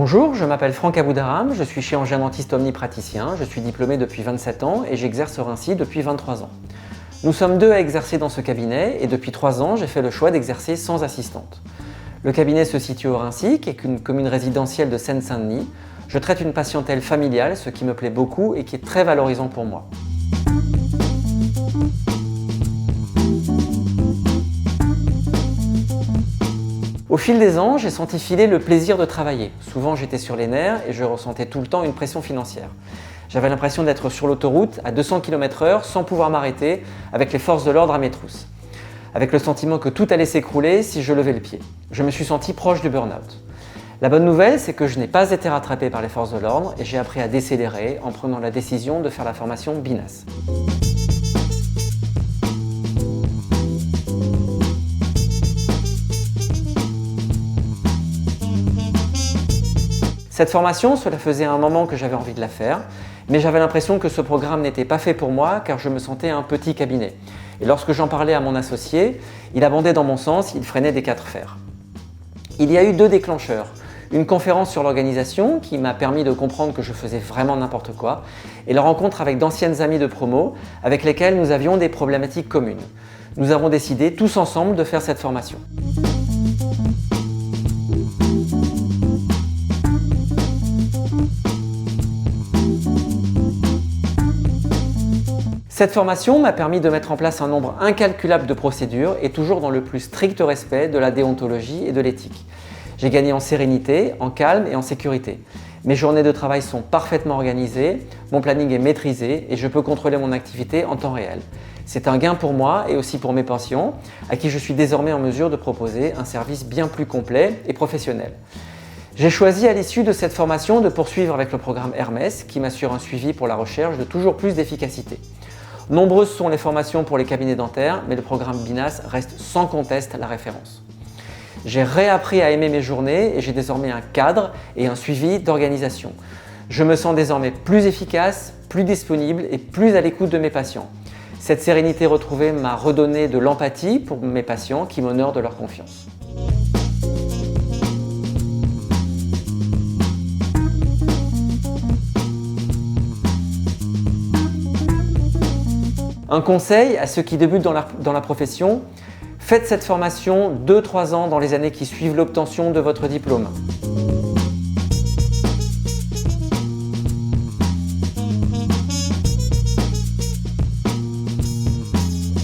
Bonjour, je m'appelle Franck Aboudaram, je suis chirurgien-dentiste omnipraticien, je suis diplômé depuis 27 ans et j'exerce au Raincy depuis 23 ans. Nous sommes deux à exercer dans ce cabinet et depuis 3 ans, j'ai fait le choix d'exercer sans assistante. Le cabinet se situe au Raincy, qui est une commune résidentielle de Seine-Saint-Denis. Je traite une patientèle familiale, ce qui me plaît beaucoup et qui est très valorisant pour moi. Au fil des ans, j'ai senti filer le plaisir de travailler. Souvent, j'étais sur les nerfs et je ressentais tout le temps une pression financière. J'avais l'impression d'être sur l'autoroute à 200 km/h sans pouvoir m'arrêter, avec les forces de l'ordre à mes trousses. Avec le sentiment que tout allait s'écrouler si je levais le pied. Je me suis senti proche du burn-out. La bonne nouvelle, c'est que je n'ai pas été rattrapé par les forces de l'ordre et j'ai appris à décélérer en prenant la décision de faire la formation BINAS. Cette formation, cela faisait un moment que j'avais envie de la faire, mais j'avais l'impression que ce programme n'était pas fait pour moi car je me sentais un petit cabinet. Et lorsque j'en parlais à mon associé, il abondait dans mon sens, il freinait des 4 fers. Il y a eu 2 déclencheurs. Une conférence sur l'organisation qui m'a permis de comprendre que je faisais vraiment n'importe quoi et la rencontre avec d'anciennes amies de promo avec lesquelles nous avions des problématiques communes. Nous avons décidé tous ensemble de faire cette formation. Cette formation m'a permis de mettre en place un nombre incalculable de procédures et toujours dans le plus strict respect de la déontologie et de l'éthique. J'ai gagné en sérénité, en calme et en sécurité. Mes journées de travail sont parfaitement organisées, mon planning est maîtrisé et je peux contrôler mon activité en temps réel. C'est un gain pour moi et aussi pour mes patients, à qui je suis désormais en mesure de proposer un service bien plus complet et professionnel. J'ai choisi à l'issue de cette formation de poursuivre avec le programme Hermès qui m'assure un suivi pour la recherche de toujours plus d'efficacité. Nombreuses sont les formations pour les cabinets dentaires, mais le programme BINAS reste sans conteste la référence. J'ai réappris à aimer mes journées et j'ai désormais un cadre et un suivi d'organisation. Je me sens désormais plus efficace, plus disponible et plus à l'écoute de mes patients. Cette sérénité retrouvée m'a redonné de l'empathie pour mes patients qui m'honorent de leur confiance. Un conseil à ceux qui débutent dans la profession, faites cette formation 2-3 ans dans les années qui suivent l'obtention de votre diplôme.